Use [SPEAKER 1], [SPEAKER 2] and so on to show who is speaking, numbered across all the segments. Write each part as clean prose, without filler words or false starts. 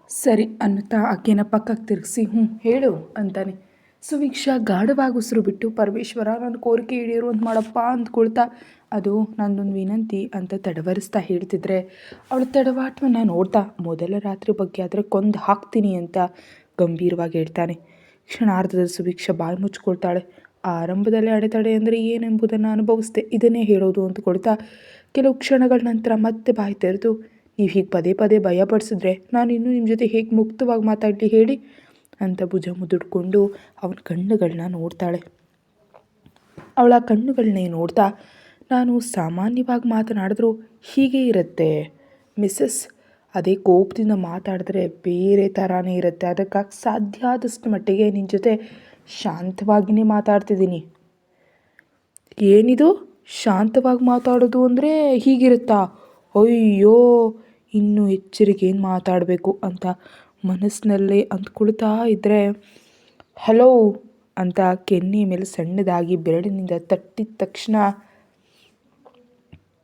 [SPEAKER 1] ಸರಿ ಅನ್ನುತ್ತಾ ಆಕೆನ ಪಕ್ಕಕ್ಕೆ ತಿರುಗಿಸಿ ಹ್ಞೂ ಹೇಳು ಅಂತಾನೆ. ಸುವೀಕ್ಷಾ ಗಾಢವಾಗಿ ಉಸಿರು ಬಿಟ್ಟು ಪರಮೇಶ್ವರ ನನ್ನ ಕೋರಿಕೆ ಈಡೇರುವಂತ ಮಾಡಪ್ಪ ಅಂದ್ಕೊಳ್ತಾ ಅದು ನನ್ನದೊಂದು ವಿನಂತಿ ಅಂತ ತಡವರಿಸ್ತಾ ಹೇಳ್ತಿದ್ರೆ ಅವಳ ತಡವಾಟವನ್ನು ನೋಡ್ತಾ ಮೊದಲ ರಾತ್ರಿ ಬಗ್ಗೆ ಆದರೆ ಕೊಂದು ಹಾಕ್ತೀನಿ ಅಂತ ಗಂಭೀರವಾಗಿ ಹೇಳ್ತಾನೆ. ಕ್ಷಣಾರ್ಧದಲ್ಲಿ ಸುವೀಕ್ಷಾ ಬಾಯಿ ಮುಚ್ಕೊಳ್ತಾಳೆ. ಆರಂಭದಲ್ಲಿ ಅಡೆತಡೆ ಅಂದರೆ ಏನೆಂಬುದನ್ನು ಅನುಭವಿಸ್ದೆ, ಇದನ್ನೇ ಹೇಳೋದು ಅಂದ್ಕೊಳ್ತಾ ಕೆಲವು ಕ್ಷಣಗಳ ನಂತರ ಮತ್ತೆ ಬಾಯಿ ತೆರೆದು ನೀವು ಹೀಗೆ ಪದೇ ಪದೇ ಭಯಪಡಿಸಿದ್ರೆ ನಾನು ಇನ್ನೂ ನಿಮ್ಮ ಜೊತೆ ಹೇಗೆ ಮುಕ್ತವಾಗಿ ಮಾತಾಡಲಿ ಹೇಳಿ ಅಂತ ಭುಜ ಮುದುಡ್ಕೊಂಡು ಅವನ ಕಣ್ಣುಗಳನ್ನ ನೋಡ್ತಾಳೆ. ಅವಳ ಕಣ್ಣುಗಳನ್ನೇ ನೋಡ್ತಾ ನಾನು ಸಾಮಾನ್ಯವಾಗಿ ಮಾತನಾಡಿದ್ರೂ ಹೀಗೆ ಇರುತ್ತೆ ಮಿಸ್ಸಸ್, ಅದೇ ಕೋಪದಿಂದ ಮಾತಾಡಿದ್ರೆ ಬೇರೆ ಥರನೇ ಇರುತ್ತೆ. ಅದಕ್ಕಾಗಿ ಸಾಧ್ಯ ಆದಷ್ಟು ಮಟ್ಟಿಗೆ ನಿನ್ನ ಜೊತೆ ಶಾಂತವಾಗಿಯೇ ಮಾತಾಡ್ತಿದ್ದೀನಿ. ಏನಿದು ಶಾಂತವಾಗಿ ಮಾತಾಡೋದು ಅಂದರೆ ಹೀಗಿರುತ್ತಾ? ಅಯ್ಯೋ, ಇನ್ನೂ ಎಚ್ಚರಿಕೆಯಿಂದ ಮಾತಾಡಬೇಕು ಅಂತ ಮನಸ್ಸಿನಲ್ಲೇ ಅಂದ್ಕೊಳ್ತಾ ಇದ್ದರೆ ಹಲೋ ಅಂತ ಕೆನ್ನೆ ಮೇಲೆ ಸಣ್ಣದಾಗಿ ಬೆರಳಿನಿಂದ ತಟ್ಟಿದ ತಕ್ಷಣ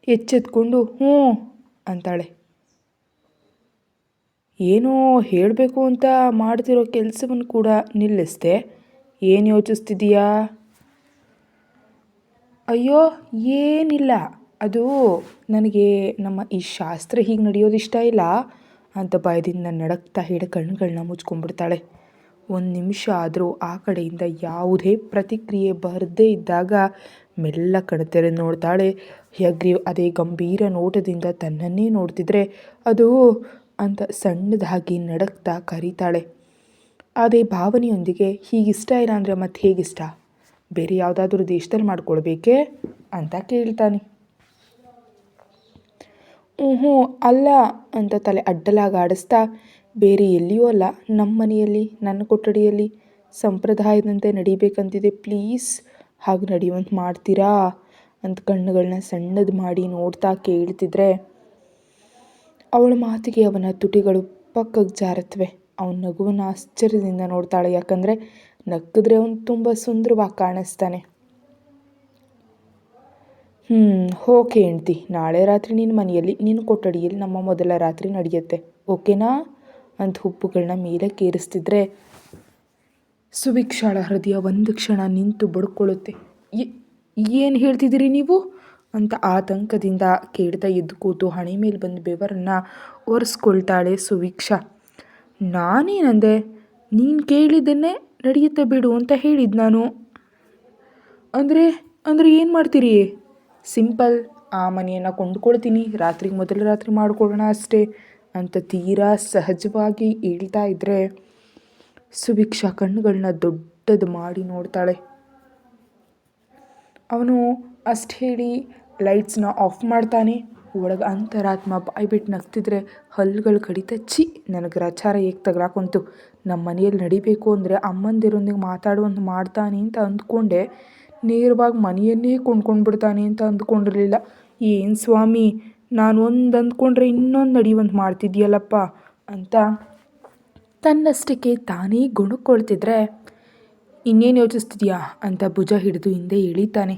[SPEAKER 1] ಎಚ್ಚೆತ್ಕೊಂಡು ಹ್ಞೂ ಅಂತಾಳೆ. ಏನೋ ಹೇಳಬೇಕು ಅಂತ ಮಾಡ್ತಿರೋ ಕೆಲಸವನ್ನು ಕೂಡ ನಿಲ್ಲಿಸ್ದೆ. ಏನು ಯೋಚಿಸ್ತಿದೀಯಾ? ಅಯ್ಯೋ ಏನಿಲ್ಲ, ಅದು ನನಗೆ ನಮ್ಮ ಈ ಶಾಸ್ತ್ರ ಹೀಗೆ ನಡೆಯೋದು ಇಷ್ಟ ಇಲ್ಲ ಅಂತ ಭಯದಿಂದ ನಡಕ್ತಾ ಹೇಳಿ ಕಣ್ಣುಗಳನ್ನ ಮುಚ್ಕೊಂಡ್ಬಿಡ್ತಾಳೆ. ಒಂದು ನಿಮಿಷ ಆದರೂ ಆ ಕಡೆಯಿಂದ ಯಾವುದೇ ಪ್ರತಿಕ್ರಿಯೆ ಬರದೇ ಇದ್ದಾಗ ಮೆಲ್ಲ ಕಣ್ತೆರೆದು ನೋಡ್ತಾಳೆ. ಹಯಗ್ರೀವ್ ಅದೇ ಗಂಭೀರ ನೋಟದಿಂದ ತನ್ನನ್ನೇ ನೋಡ್ತಿದ್ರೆ ಅದು ಅಂತ ಸಣ್ಣದಾಗಿ ನಡಕ್ತಾ ಕರೀತಾಳೆ. ಅದೇ ಭಾವನೆಯೊಂದಿಗೆ ಹೀಗಿಷ್ಟ ಇಲ್ಲ ಅಂದರೆ ಮತ್ತೆ ಹೇಗಿಷ್ಟ? ಬೇರೆ ಯಾವುದಾದ್ರೂ ದೇಶದಲ್ಲಿ ಮಾಡ್ಕೊಳ್ಬೇಕೇ ಅಂತ ಕೇಳ್ತಾನೆ. ಹ್ಞೂ ಅಲ್ಲ ಅಂತ ತಲೆ ಅಡ್ಡಲಾಗಿ ಆಡಿಸ್ತಾ ಬೇರೆ ಎಲ್ಲಿಯೂ ಅಲ್ಲ, ನಮ್ಮ ಮನೆಯಲ್ಲಿ ನನ್ನ ಕೊಠಡಿಯಲ್ಲಿ ಸಂಪ್ರದಾಯದಂತೆ ನಡಿಬೇಕಂತಿದೆ, ಪ್ಲೀಸ್ ಹಾಗೆ ನಡೆಯುವಂತೆ ಮಾಡ್ತೀರಾ ಅಂತ ಕಣ್ಣುಗಳನ್ನ ಸಣ್ಣದು ಮಾಡಿ ನೋಡ್ತಾ ಕೇಳ್ತಿದ್ರೆ ಅವಳ ಮಾತಿಗೆ ಅವನ ತುಟಿಗಳು ಪಕ್ಕಕ್ಕೆ ಜಾರತ್ವೆ. ಅವನ ನಗುವನ್ನು ಆಶ್ಚರ್ಯದಿಂದ ನೋಡ್ತಾಳೆ. ಯಾಕಂದರೆ ನಕ್ಕಿದ್ರೆ ಅವನು ತುಂಬ ಸುಂದರವಾಗಿ ಕಾಣಿಸ್ತಾನೆ. ಓಕೆ ಹೆಂಡ್ತಿ, ನಾಳೆ ರಾತ್ರಿ ನಿನ್ನ ಮನೆಯಲ್ಲಿ ನಿನ್ನ ಕೊಠಡಿಯಲ್ಲಿ ನಮ್ಮ ಮೊದಲ ರಾತ್ರಿ ನಡೆಯುತ್ತೆ, ಓಕೆನಾ ಅಂತ ಹುಬ್ಬುಗಳನ್ನ ಮೇಲೆ ಕೇರಿಸ್ತಿದ್ರೆ ಸುವೀಕ್ಷಾಳ ಹೃದಯ ಒಂದು ಕ್ಷಣ ನಿಂತು ಬಡ್ಕೊಳ್ಳುತ್ತೆ. ಏನು ಹೇಳ್ತಿದ್ದೀರಿ ನೀವು ಅಂತ ಆತಂಕದಿಂದ ಕೇಳ್ತಾ ಎದ್ದು ಕೂತು ಹಣೆ ಮೇಲೆ ಬಂದು ಬೆವರನ್ನು ಒರೆಸ್ಕೊಳ್ತಾಳೆ ಸುವೀಕ್ಷಾ. ನಾನೇನಂದೆ? ನೀನು ಕೇಳಿದ್ದನ್ನೇ ನಡೆಯುತ್ತೆ ಬಿಡು ಅಂತ ಹೇಳಿದ್ದು ನಾನು. ಅಂದರೆ ಏನು ಮಾಡ್ತೀರಿ? ಸಿಂಪಲ್, ಆ ಮನೆಯನ್ನು ಕೊಂಡ್ಕೊಳ್ತೀನಿ, ರಾತ್ರಿಗೆ ಮೊದಲ ರಾತ್ರಿ ಮಾಡ್ಕೊಳ್ಳೋಣ ಅಷ್ಟೇ ಅಂತ ತೀರಾ ಸಹಜವಾಗಿ ಹೇಳ್ತಾ ಇದ್ದರೆ ಸುವೀಕ್ಷಾ ಕಣ್ಣುಗಳನ್ನ ದೊಡ್ಡದು ಮಾಡಿ ನೋಡ್ತಾಳೆ. ಅವನು ಅಷ್ಟು ಹೇಳಿ ಲೈಟ್ಸ್ನ ಆಫ್ ಮಾಡ್ತಾನೆ. ಒಳಗೆ ಅಂತರಾತ್ಮ ಬಾಯ್ಬಿಟ್ಟು ನಗ್ತಿದ್ರೆ ಹಲ್ಲುಗಳು ಕಡಿತ ನನಗೆ ಗ್ರಚಾರ ಏಕೆ ತಗಲಾಕೊಂತು. ನಮ್ಮ ಮನೆಯಲ್ಲಿ ನಡಿಬೇಕು ಅಂದರೆ ಅಮ್ಮಂದಿರೊಂದಿಗೆ ಮಾತಾಡುವಂತ ಮಾಡ್ತಾನೆ ಅಂತ ಅಂದ್ಕೊಂಡೆ, ನೇರವಾಗಿ ಮನೆಯನ್ನೇ ಕೊಂಡ್ಕೊಂಡ್ಬಿಡ್ತಾನೆ ಅಂತ ಅಂದ್ಕೊಂಡಿರಲಿಲ್ಲ. ಏನು ಸ್ವಾಮಿ, ನಾನು ಒಂದು ಅಂದ್ಕೊಂಡ್ರೆ ಇನ್ನೊಂದು ನಡೆಯುವಂತ ಮಾಡ್ತಿದ್ಯಲ್ಲಪ್ಪ ಅಂತ ತನ್ನಷ್ಟಕ್ಕೆ ತಾನೇ ಗುಣಕೊಳ್ತಿದ್ರೆ ಇನ್ನೇನು ಯೋಚಿಸ್ತಿದ್ಯಾ ಅಂತ ಭುಜ ಹಿಡಿದು ಹಿಂದೆ ಎಳಿತಾನೆ.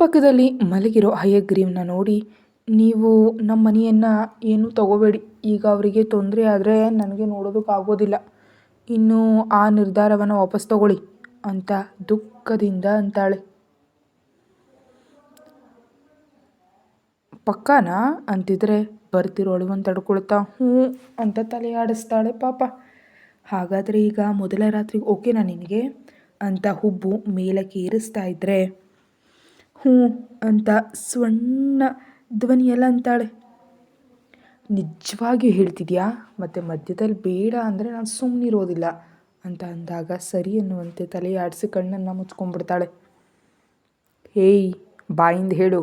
[SPEAKER 1] ಪಕ್ಕದಲ್ಲಿ ಮಲಗಿರೋ ಹಯಗ್ರೀವ್ನ ನೋಡಿ ನೀವು ನಮ್ಮ ಮನೆಯನ್ನು ಏನೂ ತಗೋಬೇಡಿ, ಈಗ ಅವರಿಗೆ ತೊಂದರೆ ಆದರೆ ನನಗೆ ನೋಡೋದಕ್ಕಾಗೋದಿಲ್ಲ, ಇನ್ನು ಆ ನಿರ್ಧಾರವನ್ನು ವಾಪಸ್ ತಗೊಳ್ಳಿ ಅಂತ ದುಃಖದಿಂದ ಅಂತಾಳೆ. ಪಕ್ಕಾನಾ ಅಂತಿದ್ರೆ ಬರ್ತಿರೋಳು ಒಂದು ತಡ್ಕೊಳ್ತಾ ಹ್ಞೂ ಅಂತ ತಲೆ ಆಡಿಸ್ತಾಳೆ. ಪಾಪ, ಹಾಗಾದರೆ ಈಗ ಮೊದಲ ರಾತ್ರಿಗೆ ಓಕೆನಾ ನಿನಗೆ ಅಂತ ಹುಬ್ಬು ಮೇಲಕ್ಕೆ ಏರಿಸ್ತಾ ಇದ್ದರೆ ಹ್ಞೂ ಅಂತ ಸಣ್ಣ ಧ್ವನಿಯೆಲ್ಲ ಅಂತಾಳೆ. ನಿಜವಾಗಿಯೂ ಹೇಳ್ತಿದ್ಯಾ? ಮತ್ತು ಮಧ್ಯದಲ್ಲಿ ಬೇಡ ಅಂದರೆ ನಾನು ಸುಮ್ಮನಿರೋದಿಲ್ಲ ಅಂತ ಅಂದಾಗ ಸರಿ ಅನ್ನುವಂತೆ ತಲೆ ಆಡಿಸಿ ಕಣ್ಣನ್ನು ಮುಚ್ಕೊಂಡ್ಬಿಡ್ತಾಳೆ. ಏಯ್, ಬಾಯಿಂದ ಹೇಳು,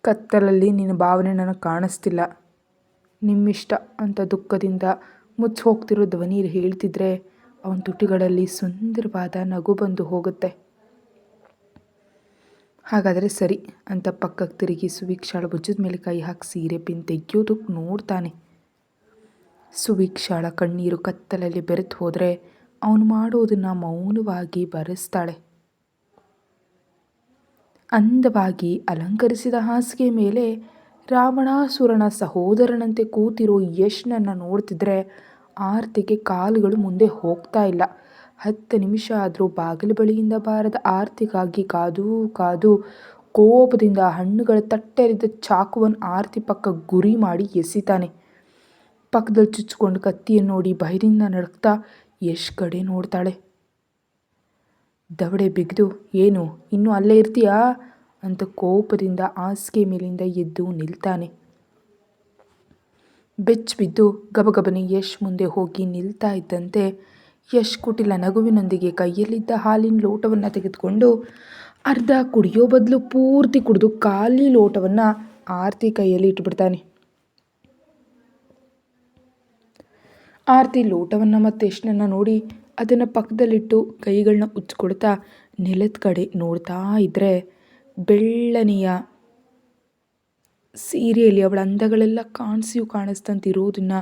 [SPEAKER 1] ಕತ್ತಲಲ್ಲಿ ನಿನ್ನ ಭಾವನೆ ನನಗೆ ಕಾಣಿಸ್ತಿಲ್ಲ, ನಿಮ್ಮಿಷ್ಟ ಅಂತ ದುಃಖದಿಂದ ಮುಚ್ಚಿ ಹೋಗ್ತಿರೋ ಧ್ವನಿಯಲ್ಲಿ ಹೇಳ್ತಿದ್ರೆ ಅವನ ತುಟಿಗಳಲ್ಲಿ ಸುಂದರವಾದ ನಗು ಬಂದು ಹೋಗುತ್ತೆ. ಹಾಗಾದರೆ ಸರಿ ಅಂತ ಪಕ್ಕಕ್ಕೆ ತಿರುಗಿ ಸುವೀಕ್ಷಾಳ ಭುಜದ ಮೇಲೆ ಕೈ ಹಾಕಿ ಸೀರೆ ಪಿನ್ ತೆಗೆಯೋದಕ್ಕೆ ನೋಡ್ತಾನೆ. ಸುವೀಕ್ಷಾಳ ಕಣ್ಣೀರು ಕತ್ತಲಲ್ಲಿ ಬೆರೆತು ಹೋದರೆ ಅವನು ಮಾಡೋದನ್ನು ಮೌನವಾಗಿ ಬರೆಸ್ತಾಳೆ. ಅಂದವಾಗಿ ಅಲಂಕರಿಸಿದ ಹಾಸಿಗೆ ಮೇಲೆ ರಾವಣಾಸುರನ ಸಹೋದರನಂತೆ ಕೂತಿರೋ ಯಶ್ನನ್ನು ನೋಡ್ತಿದ್ರೆ ಆರ್ತಿಗೆ ಕಾಲುಗಳು ಮುಂದೆ ಹೋಗ್ತಾ ಇಲ್ಲ. 10 ನಿಮಿಷ ಆದರೂ ಬಾಗಿಲು ಬಳಿಯಿಂದ ಬಾರದ ಆರ್ತಿಗಾಗಿ ಕಾದೂ ಕಾದು ಕೋಪದಿಂದ ಹಣ್ಣುಗಳ ತಟ್ಟೆಯಲ್ಲಿದ್ದ ಚಾಕುವನ್ನು ಆರ್ತಿ ಪಕ್ಕ ಗುರಿ ಮಾಡಿ ಎಸಿತಾನೆ. ಪಕ್ಕದಲ್ಲಿ ಚುಚ್ಚಿಕೊಂಡು ಕತ್ತಿಯನ್ನು ನೋಡಿ ಭಯದಿಂದ ನಡುಕ್ತಾ ಯಶ್ ಕಡೆ ನೋಡ್ತಾಳೆ. ದವಡೆ ಬಿಗಿದು, ಏನು ಇನ್ನೂ ಅಲ್ಲೇ ಇರ್ತೀಯಾ ಅಂತ ಕೋಪದಿಂದ ಹಾಸಿಗೆ ಮೇಲಿಂದ ಎದ್ದು ನಿಲ್ತಾನೆ. ಬೆಚ್ಚಿಬಿದ್ದು ಗಬಗಬನೆ ಯಶ್ ಮುಂದೆ ಹೋಗಿ ನಿಲ್ತಾ ಇದ್ದಂತೆ ಯಶ್ ಕುಟಿಲ ನಗುವಿನೊಂದಿಗೆ ಕೈಯಲ್ಲಿದ್ದ ಹಾಲಿನ ಲೋಟವನ್ನು ತೆಗೆದುಕೊಂಡು ಅರ್ಧ ಕುಡಿಯೋ ಬದಲು ಪೂರ್ತಿ ಕುಡಿದು ಖಾಲಿ ಲೋಟವನ್ನು ಆರ್ತಿ ಕೈಯಲ್ಲಿ ಇಟ್ಬಿಡ್ತಾನೆ. ಆರ್ತಿ ಲೋಟವನ್ನು ಮತ್ತು ಯಶ್ನನ್ನು ನೋಡಿ ಅದನ್ನು ಪಕ್ಕದಲ್ಲಿಟ್ಟು ಕೈಗಳನ್ನ ಉಚ್ಚಿಕೊಡ್ತಾ ನೆಲದ ಕಡೆ ನೋಡ್ತಾ ಇದ್ದರೆ ಬೆಳ್ಳನೆಯ ಸೀರೆಯಲ್ಲಿ ಅವಳ ಅಂದಗಳೆಲ್ಲ ಕಾಣಿಸ್ತಂತಿರೋದನ್ನು,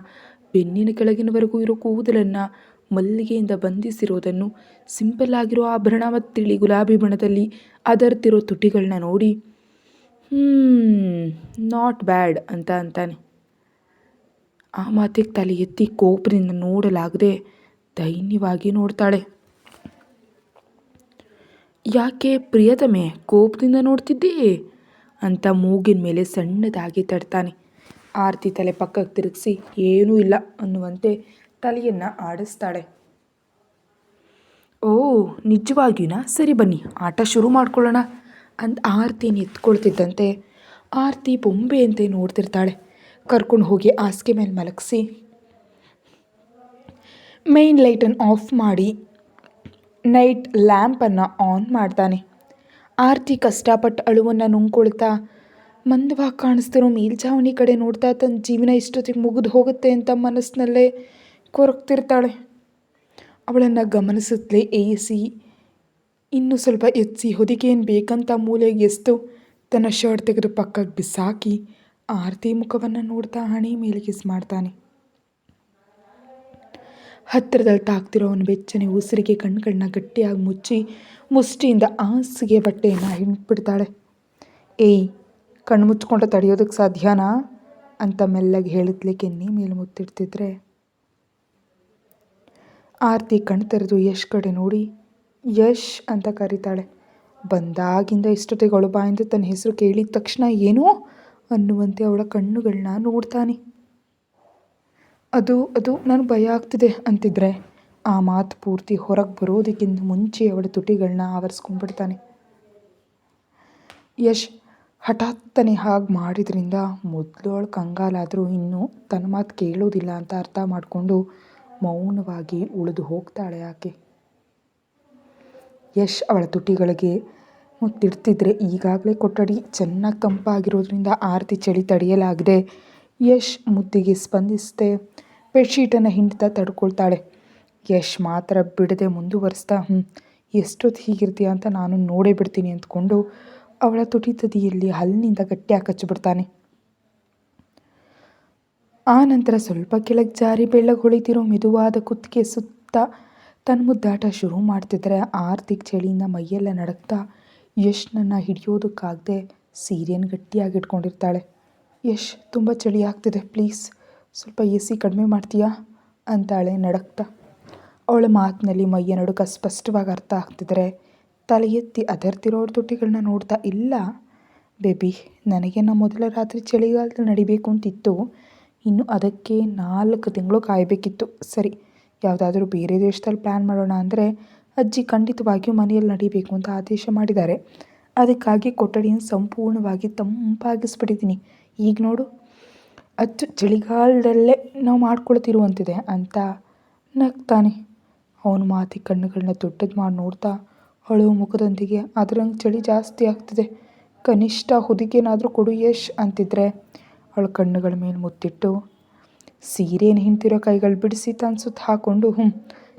[SPEAKER 1] ಬೆನ್ನಿನ ಕೆಳಗಿನವರೆಗೂ ಇರೋ ಕೂದಲನ್ನು ಮಲ್ಲಿಗೆಯಿಂದ ಬಂಧಿಸಿರೋದನ್ನು, ಸಿಂಪಲ್ ಆಗಿರೋ ಆಭರಣ ಮತ್ತು ತಿಳಿ ಗುಲಾಬಿ ಬಣ್ಣದಲ್ಲಿ ಅದರ್ತಿರೋ ತುಟಿಗಳನ್ನ ನೋಡಿ ನಾಟ್ ಬ್ಯಾಡ್ ಅಂತ ಅಂತಾನೆ. ಆ ಮಾತಿಗೆ ತಲೆ ಎತ್ತಿ ಕೋಪದಿಂದ ನೋಡಲಾಗದೆ ದೈನ್ಯವಾಗಿ ನೋಡ್ತಾಳೆ. ಯಾಕೆ ಪ್ರಿಯತಮೆ ಕೋಪದಿಂದ ನೋಡ್ತಿದ್ದೀ ಅಂತ ಮೂಗಿನ ಮೇಲೆ ಸಣ್ಣದಾಗಿ ತಡ್ತಾನೆ. ಆರ್ತಿ ತಲೆ ಪಕ್ಕಕ್ಕೆ ತಿರುಗಿಸಿ ಏನೂ ಇಲ್ಲ ಅನ್ನುವಂತೆ ತಲೆಯನ್ನು ಆಡಿಸ್ತಾಳೆ. ಓ ನಿಜವಾಗಿಯೂ ಸರಿ ಬನ್ನಿ ಆಟ ಶುರು ಮಾಡ್ಕೊಳ್ಳೋಣ ಅಂತ ಆರ್ತಿನ ಎತ್ಕೊಳ್ತಿದ್ದಂತೆ ಆರ್ತಿ ಬೊಂಬೆಯಂತೆ ನೋಡ್ತಿರ್ತಾಳೆ. ಕರ್ಕೊಂಡು ಹೋಗಿ ಹಾಸಿಗೆ ಮೇಲೆ ಮಲಗಿಸಿ ಮೇನ್ ಲೈಟನ್ನು ಆಫ್ ಮಾಡಿ ನೈಟ್ ಲ್ಯಾಂಪನ್ನು ಆನ್ ಮಾಡ್ತಾನೆ. ಆರ್ತಿ ಕಷ್ಟಪಟ್ಟು ಅಳುವನ್ನು ನುಂಗ್ಕೊಳ್ತಾ ಮಂದವಾಗಿ ಕಾಣಿಸ್ತಿರೋ ಮೇಲ್ಛಾವಣಿ ಕಡೆ ನೋಡ್ತಾ ತನ್ನ ಜೀವನ ಇಷ್ಟೊತ್ತಿಗೆ ಮುಗಿದು ಹೋಗುತ್ತೆ ಅಂತ ಮನಸ್ಸಿನಲ್ಲೇ ಕೊರಗ್ತಿರ್ತಾಳೆ. ಅವಳನ್ನು ಗಮನಿಸುತ್ತಲೇ ಏಸಿ ಇನ್ನೂ ಸ್ವಲ್ಪ ಎತ್ತಿ ಹೊದಿಕೇನು ಬೇಕಂತ ಮೂಲೆಗೆ ಎಸ್ತು ತನ್ನ ಶರ್ಟ್ ತೆಗೆದು ಪಕ್ಕಕ್ಕೆ ಬಿಸಾಕಿ ಆರ್ತಿ ಮುಖವನ್ನು ನೋಡ್ತಾ ಹಣೆ ಮೇಲೆ ಕಿಸ್ ಮಾಡ್ತಾನೆ. ಹತ್ತಿರದಲ್ಲಿ ತಾಕ್ತಿರೋ ಅವನ ಬೆಚ್ಚನೆ ಉಸಿರಿಗೆ ಕಣ್ಗಳನ್ನ ಗಟ್ಟಿಯಾಗಿ ಮುಚ್ಚಿ ಮುಷ್ಟಿಯಿಂದ ಹಾಸಿಗೆ ಬಟ್ಟೆಯನ್ನು ಹಿಂಡ್ಬಿಡ್ತಾಳೆ. ಏಯ್ ಕಣ್ಣು ಮುಚ್ಕೊಂಡು ತಡೆಯೋದಕ್ಕೆ ಸಾಧ್ಯನಾ ಅಂತ ಮೆಲ್ಲಗೆ ಹೇಳಿದ್ಲೆ ಕೆನ್ನೆ ಮೇಲೆ ಮುತ್ತಿಡ್ತಿದ್ರೆ ಆರ್ತಿ ಕಣ್ಣು ತೆರೆದು ಯಶ್ ಕಡೆ ನೋಡಿ ಯಶ್ ಅಂತ ಕರೀತಾಳೆ. ಬಂದಾಗಿಂದ ಇಷ್ಟೊತ್ತಿಗೆ ಅವಳ ಬಾಯಿಂದ ತನ್ನ ಹೆಸರು ಕೇಳಿದ ತಕ್ಷಣ ಏನೋ ಅನ್ನುವಂತೆ ಅವಳ ಕಣ್ಣುಗಳನ್ನ ನೋಡ್ತಾನೆ. ಅದು ನನಗೆ ಭಯ ಆಗ್ತಿದೆ ಅಂತಿದ್ರೆ ಆ ಮಾತು ಪೂರ್ತಿ ಹೊರಗೆ ಬರೋದಕ್ಕಿಂತ ಮುಂಚೆ ಅವಳ ತುಟಿಗಳನ್ನ ಆವರಿಸ್ಕೊಂಡ್ಬಿಡ್ತಾನೆ. ಯಶ್ ಹಠಾತ್ತನೆ ಹಾಗೆ ಮಾಡಿದ್ರಿಂದ ಮೊದಲು ಅವಳು ಕಂಗಾಲಾದರೂ ಇನ್ನೂ ತನ್ನ ಮಾತು ಕೇಳೋದಿಲ್ಲ ಅಂತ ಅರ್ಥ ಮಾಡಿಕೊಂಡು ಮೌನವಾಗಿ ಉಳಿದು ಹೋಗ್ತಾಳೆ ಆಕೆ. ಯಶ್ ಅವಳ ತುಟಿಗಳಿಗೆ ಮುತ್ತಿಡ್ತಿದ್ರೆ ಈಗಾಗಲೇ ಕೊಠಡಿ ಚೆನ್ನಾಗಿ ತಂಪಾಗಿರೋದ್ರಿಂದ ಆರ್ತಿ ಚಳಿ ತಡೆಯಲಾಗದೆ ಯಶ್ ಮುದ್ದಿಗೆ ಸ್ಪಂದಿಸದೆ ಬೆಡ್ಶೀಟನ್ನು ಹಿಂಡ್ತಾ ತಡ್ಕೊಳ್ತಾಳೆ. ಯಶ್ ಮಾತ್ರ ಬಿಡದೆ ಮುಂದುವರಿಸ್ತಾ ಎಷ್ಟೊತ್ತು ಹೀಗಿರ್ತೀಯ ಅಂತ ನಾನು ನೋಡೇ ಬಿಡ್ತೀನಿ ಅಂದ್ಕೊಂಡು ಅವಳ ತುಟಿ ತುದಿಯಲ್ಲಿ ಹಲ್ಲಿನಿಂದ ಗಟ್ಟಿಯಾಗಿ ಕಚ್ಚಿಬಿಡ್ತಾನೆ. ಆ ನಂತರ ಸ್ವಲ್ಪ ಕೆಳಗೆ ಜಾರಿ ಬೆಳ್ಳಗೆ ಹೊಳಿತಿರೋ ಮೆದುವಾದ ಕುತ್ತಿಗೆ ಸುತ್ತ ತನ್ನ ಮುದ್ದಾಟ ಶುರು ಮಾಡ್ತಿದ್ರೆ ಆರ್ತಿಗೆ ಚಳಿಯಿಂದ ಮೈಯೆಲ್ಲ ನಡಕ್ತಾ ಯಶ್ನನ್ನು ಹಿಡಿಯೋದಕ್ಕಾಗದೆ ಸೀರೆಯನ್ನು ಗಟ್ಟಿಯಾಗಿ ಇಟ್ಕೊಂಡಿರ್ತಾಳೆ. ಯಶ್ ತುಂಬ ಚಳಿ ಆಗ್ತಿದೆ, ಪ್ಲೀಸ್ ಸ್ವಲ್ಪ ಎಸಿ ಕಡಿಮೆ ಮಾಡ್ತೀಯಾ ಅಂತಾಳೆ ನಡಕ್ತಾ. ಅವಳ ಮಾತಿನಲ್ಲಿ ಮೈಯ ನಡುಕ ಸ್ಪಷ್ಟವಾಗಿ ಅರ್ಥ ಆಗ್ತಿದ್ರೆ ತಲೆ ಎತ್ತಿ ಅದರ್ತಿರೋರ ತುಟಿಗಳನ್ನ ನೋಡ್ತಾ, ಇಲ್ಲ ಬೇಬಿ, ನನಗೆ ಮೊದಲ ರಾತ್ರಿ ಚಳಿಗಾಲದಲ್ಲಿ ನಡಿಬೇಕು ಅಂತಿತ್ತು, ಇನ್ನು ಅದಕ್ಕೆ 4 ತಿಂಗಳು ಕಾಯಬೇಕಿತ್ತು. ಸರಿ, ಯಾವುದಾದ್ರೂ ಬೇರೆ ದೇಶದಲ್ಲಿ ಪ್ಲ್ಯಾನ್ ಮಾಡೋಣ ಅಂದರೆ ಅಜ್ಜಿ ಖಂಡಿತವಾಗಿಯೂ ಮನೆಯಲ್ಲಿ ನಡಿಬೇಕು ಅಂತ ಆದೇಶ ಮಾಡಿದ್ದಾರೆ. ಅದಕ್ಕಾಗಿ ಕೊಠಡಿಯನ್ನು ಸಂಪೂರ್ಣವಾಗಿ ತಂಪಾಗಿಸ್ಬಿಟ್ಟಿದ್ದೀನಿ. ಈಗ ನೋಡು, ಅಚ್ಚು ಚಳಿಗಾಲದಲ್ಲೇ ನಾವು ಮಾಡ್ಕೊಳ್ತಿರುವಂತಿದೆ ಅಂತ ನಗ್ತಾನೆ. ಅವನ ಮಾತಿಗೆ ಕಣ್ಣುಗಳನ್ನ ದೊಡ್ಡದು ಮಾಡಿ ನೋಡ್ತಾ ಅಳುವ ಮುಖದೊಂದಿಗೆ ಅದರಂಗೆ ಚಳಿ ಜಾಸ್ತಿ ಆಗ್ತಿದೆ, ಕನಿಷ್ಠ ಹೊದಿಕೇನಾದರೂ ಕೊಡು ಯಶ್ ಅಂತಿದ್ರೆ ಅವಳ ಕಣ್ಣುಗಳ ಮೇಲೆ ಮುತ್ತಿಟ್ಟು ಸೀರೆಯನ್ನು ಹಿಂಡ್ತಿರೋ ಕೈಗಳು ಬಿಡಿಸಿ ತಾನು ಸುತ್ತ ಹಾಕ್ಕೊಂಡು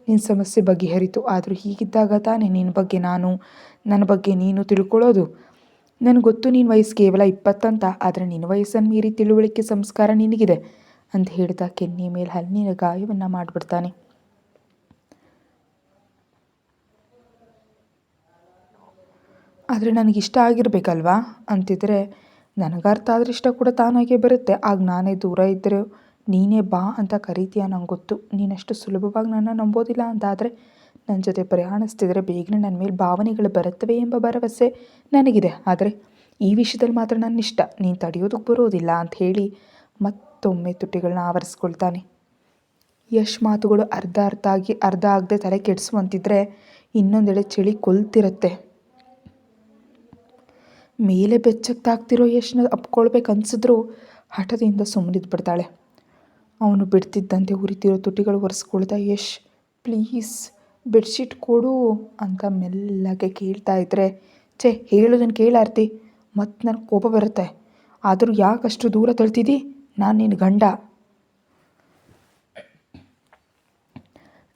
[SPEAKER 1] ನಿನ್ನ ಸಮಸ್ಯೆ ಬಗೆಹರಿತು. ಆದರೂ ಹೀಗಿದ್ದಾಗ ತಾನೇ ನನ್ನ ಬಗ್ಗೆ ನೀನು ತಿಳ್ಕೊಳ್ಳೋದು. ನನಗೆ ಗೊತ್ತು ನಿನ್ನ ವಯಸ್ಸು ಕೇವಲ 20 ಅಂತ, ಆದರೆ ನಿನ್ನ ವಯಸ್ಸನ್ನು ಮೀರಿ ತಿಳುವಳಿಕೆ ಸಂಸ್ಕಾರ ನಿನಗಿದೆ ಅಂತ ಹೇಳ್ತಾ ಕೆನ್ನೆ ಮೇಲೆ ಹಲ್ಲಿನ ಗಾಯವನ್ನು ಮಾಡಿಬಿಡ್ತಾನೆ. ಆದರೆ ನನಗಿಷ್ಟ ಆಗಿರಬೇಕಲ್ವಾ ಅಂತಿದ್ರೆ ನನಗರ್ಥ ಆದ್ರೆ ಇಷ್ಟ ಕೂಡ ತಾನಾಗೇ ಬರುತ್ತೆ. ಆಗ ನಾನೇ ದೂರ ಇದ್ದರೆ ನೀನೇ ಬಾ ಅಂತ ಕರೀತೀಯ ನಂಗೆ ಗೊತ್ತು. ನೀನಷ್ಟು ಸುಲಭವಾಗಿ ನನ್ನ ನಂಬೋದಿಲ್ಲ ಅಂತಾದರೆ ನನ್ನ ಜೊತೆ ಪ್ರಯಾಣಿಸ್ತಿದ್ರೆ ಬೇಗನೆ ನನ್ನ ಮೇಲೆ ಭಾವನೆಗಳು ಬರುತ್ತವೆ ಎಂಬ ಭರವಸೆ ನನಗಿದೆ. ಆದರೆ ಈ ವಿಷಯದಲ್ಲಿ ಮಾತ್ರ ನನ್ನ ಇಷ್ಟ ನೀನು ತಡೆಯೋದಕ್ಕೆ ಬರೋದಿಲ್ಲ ಅಂತ ಹೇಳಿ ಮತ್ತೊಮ್ಮೆ ತುಟಿಗಳನ್ನ ಆವರಿಸ್ಕೊಳ್ತಾನೆ. ಯಶ್ ಮಾತುಗಳು ಅರ್ಧ ಆಗದೆ ತಲೆ ಕೆಡಿಸುವಂತಿದ್ರೆ ಇನ್ನೊಂದೆಡೆ ಚಳಿ ಕೊಲ್ತಿರುತ್ತೆ. ಮೇಲೆ ಬೆಚ್ಚಗ್ತಾಗ್ತಿರೋ ಯಶ್ನ ಅಪ್ಕೊಳ್ಬೇಕು ಅನ್ಸಿದ್ರು ಹಠದಿಂದ ಸುಮ್ಮನಿದ್ದು ಬಿಡ್ತಾಳೆ. ಅವನು ಬಿಡ್ತಿದ್ದಂತೆ ಉರಿತಿರೋ ತುಟಿಗಳು ಒರೆಸ್ಕೊಳ್ತಾ ಯಶ್ ಪ್ಲೀಸ್ ಬೆಡ್ಶೀಟ್ ಕೊಡು ಅಂತ ಮೆಲ್ಲಗೆ ಕೇಳ್ತಾ ಇದ್ರೆ ಹೇಳೋದನ್ನು ಕೇಳಾರ್ತಿ ಮತ್ತು ನನಗೆ ಕೋಪ ಬರುತ್ತೆ. ಆದರೂ ಯಾಕಷ್ಟು ದೂರ ತಳ್ತಿದ್ದಿ? ನಾನು ನಿನ್ನ ಗಂಡ.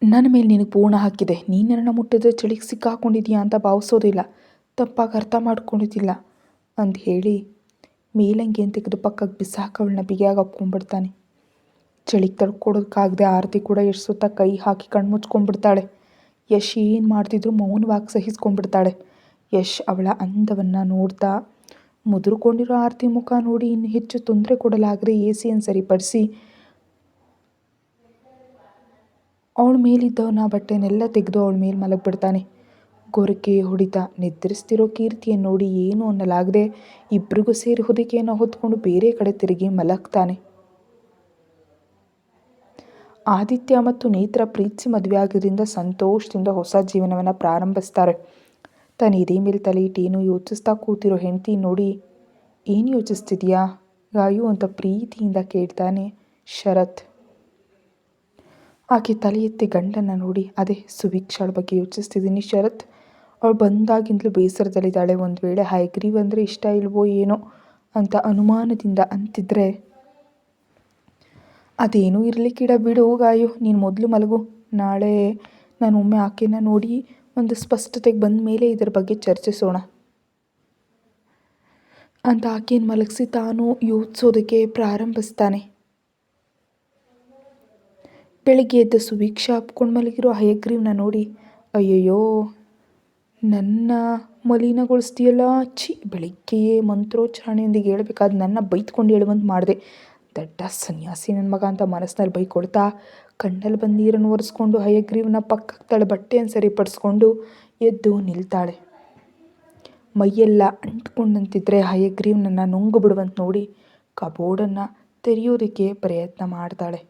[SPEAKER 1] ನನ್ನ ಮೇಲೆ ನಿನಗೆ ಪೂರ್ಣ ಹಾಕಿದೆ. ನೀನು ನನ್ನ ಮುಟ್ಟಿದ್ರೆ ಚಳಿಗೆ ಸಿಕ್ಕಾಕೊಂಡಿದೀಯಾ ಅಂತ ಭಾವಿಸೋದಿಲ್ಲ. ತಪ್ಪಾಗಿ ಅರ್ಥ ಮಾಡ್ಕೊಂಡಿದ್ದಿಲ್ಲ ಅಂತ ಹೇಳಿ ಮೇಲಂಗಿಯನ್ನು ತೆಗೆದು ಪಕ್ಕಕ್ಕೆ ಬಿಸಾಕವಳನ್ನ ಬಿಗಿಯಾಗಿ ಒಪ್ಕೊಂಡ್ಬಿಡ್ತಾನೆ. ಚಳಿಗೆ ತಡ್ಕೊಡೋದಕ್ಕಾಗದೆ ಆರತಿ ಕೂಡ ಯಶ್ ಸುತ್ತ ಕೈ ಹಾಕಿ ಕಣ್ಮುಚ್ಕೊಂಡ್ಬಿಡ್ತಾಳೆ. ಯಶ್ ಏನು ಮಾಡ್ತಿದ್ರು ಮೌನವಾಗಿ ಸಹಿಸ್ಕೊಂಡ್ಬಿಡ್ತಾಳೆ. ಯಶ್ ಅವಳ ಅಂದವನ್ನು ನೋಡ್ತಾ ಮುದುರ್ಕೊಂಡಿರೋ ಆರತಿ ಮುಖ ನೋಡಿ ಇನ್ನು ಹೆಚ್ಚು ತೊಂದರೆ ಕೊಡಲಾಗದೆ ಎಸಿಯನ್ನು ಸರಿಪಡಿಸಿ ಅವಳ ಮೇಲಿದ್ದವನ್ನ ಬಟ್ಟೆನೆಲ್ಲ ತೆಗೆದು ಅವಳ ಮೇಲೆ ಮಲಗಿಬಿಡ್ತಾನೆ. ಗೊರಕೆ ಹೊಡಿತಾ ನಿದ್ರಿಸ್ತಿರೋ ಕೀರ್ತಿಯನ್ನು ನೋಡಿ ಏನು ಅನ್ನಲಾಗದೆ ಇಬ್ಬರಿಗೂ ಸೇರಿ ಹೊದಿಕೆಯನ್ನು ಹೊತ್ಕೊಂಡು ಬೇರೆ ಕಡೆ ತಿರುಗಿ ಮಲಗ್ತಾನೆ. ಆದಿತ್ಯ ಮತ್ತು ನೇತ್ರ ಪ್ರೀತಿಸಿ ಮದುವೆ ಆಗೋದ್ರಿಂದ ಸಂತೋಷದಿಂದ ಹೊಸ ಜೀವನವನ್ನು ಪ್ರಾರಂಭಿಸ್ತಾರೆ. ತನ್ನ ಎದೆ ಮೇಲೆ ತಲೆ ಇಟ್ಟು ಏನು ಯೋಚಿಸ್ತಾ ಕೂತಿರೋ ಹೆಂಡತಿ ನೋಡಿ ಏನು ಯೋಚಿಸ್ತಿದ್ಯಾ ಗಾಯು ಅಂತ ಪ್ರೀತಿಯಿಂದ ಕೇಳ್ತಾನೆ ಶರತ್. ಆಕೆ ತಲೆ ಎತ್ತಿ ಗಂಡನ್ನು ನೋಡಿ ಅದೇ ಸುಭಿಕ್ಷಾಳ ಬಗ್ಗೆ ಯೋಚಿಸ್ತಿದ್ದೀನಿ ಶರತ್. ಅವಳು ಬಂದಾಗಿಂದಲೂ ಬೇಸರದಲ್ಲಿದ್ದಾಳೆ. ಒಂದು ವೇಳೆ ಹೈಗ್ರೀವ್ ಅಂದರೆ ಇಷ್ಟ ಇಲ್ವೋ ಏನೋ ಅಂತ ಅನುಮಾನದಿಂದ ಅಂತಿದ್ರೆ ಅದೇನೂ ಇರಲಿಕ್ಕಿಡ ಬಿಡು ಗಾಯು, ನೀನು ಮೊದಲು ಮಲಗು. ನಾಳೆ ನಾನು ಒಮ್ಮೆ ಆಕೆನ ನೋಡಿ ಒಂದು ಸ್ಪಷ್ಟತೆಗೆ ಬಂದ ಮೇಲೆ ಇದರ ಬಗ್ಗೆ ಚರ್ಚಿಸೋಣ ಅಂತ ಆಕೆಯನ್ನು ಮಲಗಿಸಿ ತಾನು ಯೋಚಿಸೋದಕ್ಕೆ ಪ್ರಾರಂಭಿಸ್ತಾನೆ. ಬೆಳಗ್ಗೆ ಎದ್ದ ಸುಭಿಕ್ಷಾ ಅಪ್ಕೊಂಡು ಮಲಗಿರೋ ಹಯಗ್ರೀವ್ನ ನೋಡಿ ಅಯ್ಯಯ್ಯೋ ನನ್ನ ಮಲಿನಗೊಳಿಸ್ತೀಯಲ್ಲ ಬೆಳಿಗ್ಗೆಯೇ ಮಂತ್ರೋಚ್ಚಾರಣೆಯೊಂದಿಗೆ ಹೇಳ್ಬೇಕಾದ ನನ್ನ ಬೈತ್ಕೊಂಡು ಹೇಳುವಂತ ಮಾಡಿದೆ. ದಡ್ಡ ಸನ್ಯಾಸಿ ನನ್ನ ಮಗ ಅಂತ ಮನಸ್ಸಿನಲ್ಲಿ ಬೈಕೊಳ್ತಾ ಕಣ್ಣಲ್ಲಿ ಬಂದು ನೀರನ್ನು ಒರೆಸ್ಕೊಂಡು ಹಯಗ್ರೀವ್ನ ಪಕ್ಕಕ್ಕೆ ಬಟ್ಟೆಯನ್ನು ಸರಿಪಡಿಸ್ಕೊಂಡು ಎದ್ದು ನಿಲ್ತಾಳೆ. ಮೈಯೆಲ್ಲ ಅಂಟ್ಕೊಂಡಂತಿದ್ರೆ ಹಯಗ್ರೀವ್ನನ್ನು ನುಂಗು ಬಿಡುವಂತ ನೋಡಿ ಕಬೋರ್ಡನ್ನು ತೆರೆಯೋದಕ್ಕೆ ಪ್ರಯತ್ನ ಮಾಡ್ತಾಳೆ.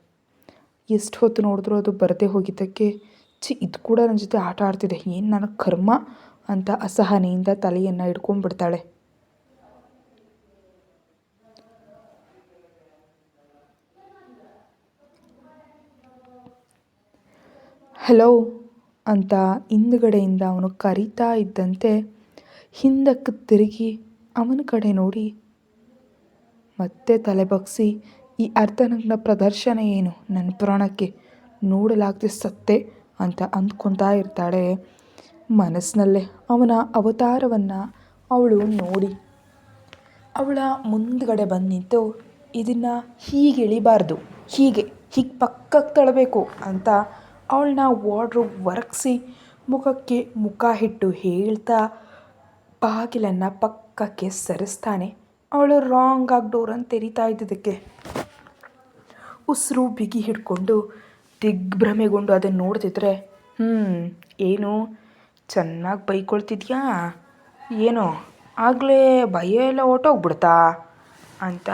[SPEAKER 1] ಎಷ್ಟು ಹೊತ್ತು ನೋಡಿದ್ರೂ ಅದು ಬರದೇ ಹೋಗಿದ್ದಕ್ಕೆ ಇದು ಕೂಡ ನನ್ನ ಜೊತೆ ಆಟ ಆಡ್ತಿದೆ, ಏನು ನನಗೆ ಕರ್ಮ ಅಂತ ಅಸಹನೆಯಿಂದ ತಲೆಯನ್ನು ಹಿಡ್ಕೊಂಡ್ಬಿಡ್ತಾಳೆ. ಹಲೋ ಅಂತ ಹಿಂದುಗಡೆಯಿಂದ ಅವನು ಕರೀತಾ ಇದ್ದಂತೆ ಹಿಂದಕ್ಕೆ ತಿರುಗಿ ಅವನ ಕಡೆ ನೋಡಿ ಮತ್ತೆ ತಲೆ ಬಗ್ಸಿ ಈ ಅರ್ಧನಗ್ನ ಪ್ರದರ್ಶನ ಏನು ನನ್ನ ಪ್ರಾಣಕ್ಕೆ ನೋಡಲಾಗದೆ ಸತ್ತೆ ಅಂತ ಅಂದ್ಕೊತಾ ಇರ್ತಾಳೆ ಮನಸ್ಸಿನಲ್ಲೇ. ಅವನ ಅವತಾರವನ್ನು ಅವಳು ನೋಡಿ ಅವಳ ಮುಂದ್ಗಡೆ ಬಂದು ನಿಂತು ಇದನ್ನು ಹೀಗೆ ಎಳಿಬಾರ್ದು, ಹೀಗೆ ಪಕ್ಕಕ್ಕೆ ತಳ್ಳಬೇಕು ಅಂತ ಅವಳನ್ನ ವಾರ್ಡ್ರೋಬ್ ಒರಗಿಸಿ ಮುಖಕ್ಕೆ ಮುಖ ಇಟ್ಟು ಹೇಳ್ತಾ ಬಾಗಿಲನ್ನು ಪಕ್ಕಕ್ಕೆ ಸರಿಸ್ತಾನೆ. ಅವಳು ರಾಂಗ್ ಆಗಿ ಡೋರನ್ನು ತೆರಿತಾ ಇದ್ದಿದ್ದಕ್ಕೆ ಉಸಿರು ಬಿಗಿ ಹಿಡ್ಕೊಂಡು ದಿಗ್ಭ್ರಮೆಗೊಂಡು ಅದನ್ನು ನೋಡ್ತಿದ್ರೆ ಏನು ಚೆನ್ನಾಗಿ ಬೈಕೊಳ್ತಿದ್ಯಾ ಏನೋ ಆಗಲೇ ಭಯ ಎಲ್ಲ ಹೊರ್ಟೋಗ್ಬಿಡ್ತಾ ಅಂತ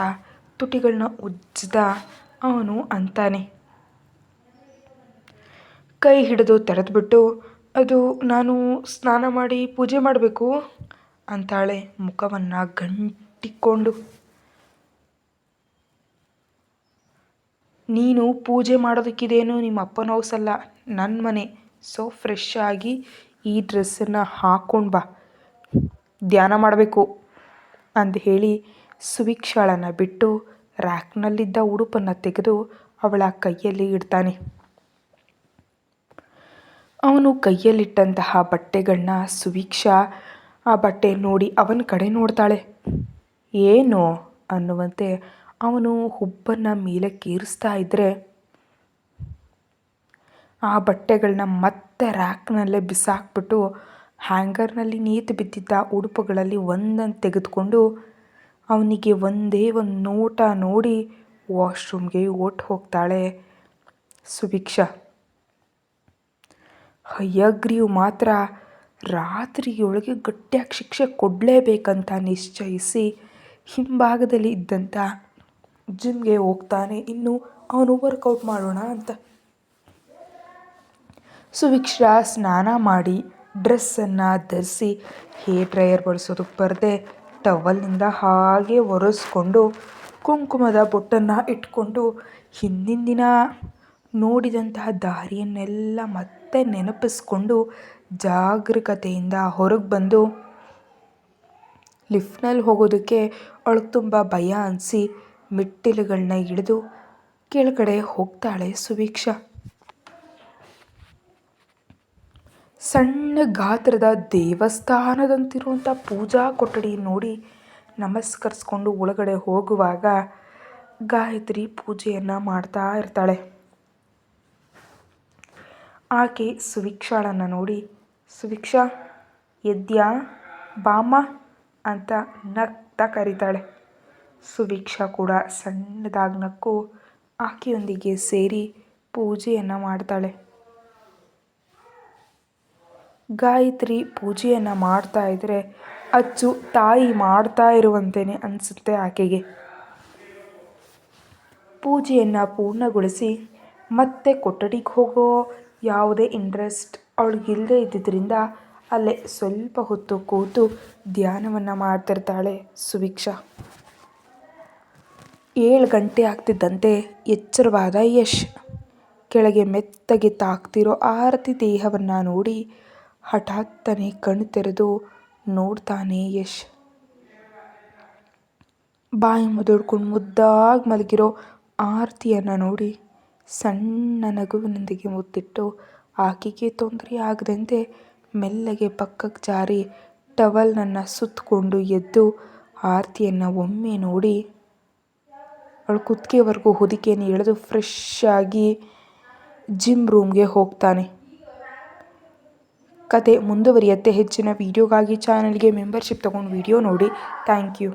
[SPEAKER 1] ತುಟಿಗಳನ್ನ ಉಜ್ಜ್ದ ಅವನು ಅಂತಾನೆ. ಕೈ ಹಿಡಿದು ತೆರೆದ್ಬಿಟ್ಟು ಅದು ನಾನು ಸ್ನಾನ ಮಾಡಿ ಪೂಜೆ ಮಾಡಬೇಕು ಅಂತಾಳೆ ಮುಖವನ್ನು ಗಂಟಿಕೊಂಡು. ನೀನು ಪೂಜೆ ಮಾಡೋದಕ್ಕಿದೇನು ನಿಮ್ಮ ಅಪ್ಪನ ಹೌಸಲ್ಲ, ನನ್ನ ಮನೆ. ಸೊ ಫ್ರೆಶ್ ಆಗಿ ಈ ಡ್ರೆಸ್ಸನ್ನು ಹಾಕ್ಕೊಂಡು ಬಾ, ಧ್ಯಾನ ಮಾಡಬೇಕು ಅಂತ ಹೇಳಿ ಸುಭಿಕ್ಷಾಳನ್ನು ಬಿಟ್ಟು ರ್ಯಾಕ್ನಲ್ಲಿದ್ದ ಉಡುಪನ್ನು ತೆಗೆದು ಅವಳ ಕೈಯಲ್ಲಿ ಇಡ್ತಾನೆ. ಅವನು ಕೈಯಲ್ಲಿಟ್ಟಂತಹ ಬಟ್ಟೆಗಳನ್ನ ಸುಭಿಕ್ಷಾ ಆ ಬಟ್ಟೆ ನೋಡಿ ಅವನ ಕಡೆ ನೋಡ್ತಾಳೆ. ಏನು ಅನ್ನುವಂತೆ ಅವನು ಹುಬ್ಬನ್ನು ಮೇಲಕ್ಕೇರಿಸ್ತಾ ಇದ್ದರೆ ಆ ಬಟ್ಟೆಗಳನ್ನ ಮತ್ತೆ ರ್ಯಾಕ್ನಲ್ಲೇ ಬಿಸಾಕ್ಬಿಟ್ಟು ಹ್ಯಾಂಗರ್ನಲ್ಲಿ ನೇತು ಬಿದ್ದಿದ್ದ ಉಡುಪುಗಳಲ್ಲಿ ಒಂದನ್ನು ತೆಗೆದುಕೊಂಡು ಅವನಿಗೆ ಒಂದೇ ಒಂದು ನೋಟ ನೋಡಿ ವಾಶ್ರೂಮ್ಗೆ ಓಟ್ ಹೋಗ್ತಾಳೆ ಸುಭಿಕ್ಷಾ. ಹಯಗ್ರೀವ್ ಮಾತ್ರ ರಾತ್ರಿಯೊಳಗೆ ಗಟ್ಟಿಯಾಗಿ ಶಿಕ್ಷೆ ಕೊಡಲೇಬೇಕಂತ ನಿಶ್ಚಯಿಸಿ ಹಿಂಭಾಗದಲ್ಲಿ ಇದ್ದಂಥ ಜಿಮ್ಗೆ ಹೋಗ್ತಾನೆ. ಇನ್ನು ಅವನು ವರ್ಕೌಟ್ ಮಾಡೋಣ ಅಂತ. ಸುಭಿಕ್ಷಾ ಸ್ನಾನ ಮಾಡಿ ಡ್ರೆಸ್ಸನ್ನು ಧರಿಸಿ ಹೇರ್ ಡ್ರೈಯರ್ ಬಳಸೋದಕ್ಕೆ ಬರದೆ ಟವಲ್ನಿಂದ ಹಾಗೆ ಒರೆಸ್ಕೊಂಡು ಕುಂಕುಮದ ಬೊಟ್ಟನ್ನು ಇಟ್ಕೊಂಡು ಹಿಂದಿನ ದಿನ ನೋಡಿದಂತಹ ದಾರಿಯನ್ನೆಲ್ಲ ಮತ್ತೆ ನೆನಪಿಸ್ಕೊಂಡು ಜಾಗರೂಕತೆಯಿಂದ ಹೊರಗೆ ಬಂದು ಲಿಫ್ಟ್ನಲ್ಲಿ ಹೋಗೋದಕ್ಕೆ ಅವಳಿಗೆ ತುಂಬ ಭಯ ಅನಿಸಿ ಮೆಟ್ಟಿಲುಗಳನ್ನ ಇಳಿದು ಕೆಳಗಡೆ ಹೋಗ್ತಾಳೆ ಸುಭಿಕ್ಷಾ. ಸಣ್ಣ ಗಾತ್ರದ ದೇವಸ್ಥಾನದಂತಿರುವಂಥ ಪೂಜಾ ಕೊಠಡಿ ನೋಡಿ ನಮಸ್ಕರಿಸ್ಕೊಂಡು ಒಳಗಡೆ ಹೋಗುವಾಗ ಗಾಯತ್ರಿ ಪೂಜೆಯನ್ನು ಮಾಡ್ತಾ ಇರ್ತಾಳೆ. ಆಕೆ ಸುಭಿಕ್ಷಾಳನ್ನು ನೋಡಿ, ಸುಭಿಕ್ಷಾ ಎದ್ಯಾ ಬಾಮ್ಮ ಅಂತ ನಗ್ತಾ ಕರೀತಾಳೆ. ಸುಭಿಕ್ಷಾ ಕೂಡ ಸಣ್ಣದಾಗಿ ನಕ್ಕು ಆಕೆಯೊಂದಿಗೆ ಸೇರಿ ಪೂಜೆಯನ್ನು ಮಾಡ್ತಾಳೆ. ಗಾಯತ್ರಿ ಪೂಜೆಯನ್ನು ಮಾಡ್ತಾ ಇದ್ದರೆ ಅಚ್ಚು ತಾಯಿ ಮಾಡ್ತಾ ಇರುವಂತೆಯೇ ಅನಿಸುತ್ತೆ ಆಕೆಗೆ. ಪೂಜೆಯನ್ನು ಪೂರ್ಣಗೊಳಿಸಿ ಮತ್ತೆ ಕೊಠಡಿಗೆ ಹೋಗೋ ಯಾವುದೇ ಇಂಟ್ರೆಸ್ಟ್ ಅವಳಿಗಿಲ್ಲದೆ ಇದ್ದಿದ್ದರಿಂದ ಅಲ್ಲೇ ಸ್ವಲ್ಪ ಹೊತ್ತು ಕೂತು ಧ್ಯಾನವನ್ನು ಮಾಡ್ತಿರ್ತಾಳೆ ಸುಭಿಕ್ಷಾ. 7 ಗಂಟೆ ಆಗ್ತಿದ್ದಂತೆ ಎಚ್ಚರವಾದ ಯಶ್ ಕೆಳಗೆ ಮೆತ್ತಗೆ ತಾಕ್ತಿರೋ ಆರತಿ ದೇಹವನ್ನು ನೋಡಿ ಹಠಾತ್ತನೆ ಕಣ್ಣು ತೆರೆದು ನೋಡ್ತಾನೆ ಯಶ್. ಬಾಯಿ ಮುದುಡ್ಕೊಂಡು ಮುದ್ದಾಗಿ ಮಲಗಿರೋ ಆರತಿಯನ್ನು ನೋಡಿ ಸಣ್ಣ ನಗುವಿನೊಂದಿಗೆ ಮುತ್ತಿಟ್ಟು ಆಕೆಗೆ ತೊಂದರೆ ಆಗದಂತೆ ಮೆಲ್ಲಗೆ ಪಕ್ಕಕ್ಕೆ ಜಾರಿ ಟವಲ್ನನ್ನು ಸುತ್ತಕೊಂಡು ಎದ್ದು ಆರತಿಯನ್ನು ಒಮ್ಮೆ ನೋಡಿ ಅವಳು ಕುತ್ತಿಗೆವರೆಗೂ ಹೊದಿಕೆಯನ್ನು ಎಳೆದು ಫ್ರೆಶ್ ಆಗಿ ಜಿಮ್ ರೂಮ್ಗೆ ಹೋಗ್ತಾನೆ. ಕತೆ ಮುಂದುವರಿಯುತ್ತೆ. ಹೆಚ್ಚಿನ ವಿಡಿಯೋಗಾಗಿ ಚಾನಲ್ಗೆ ಮೆಂಬರ್ಶಿಪ್ ತೊಗೊಂಡು ವಿಡಿಯೋ ನೋಡಿ. Thank you.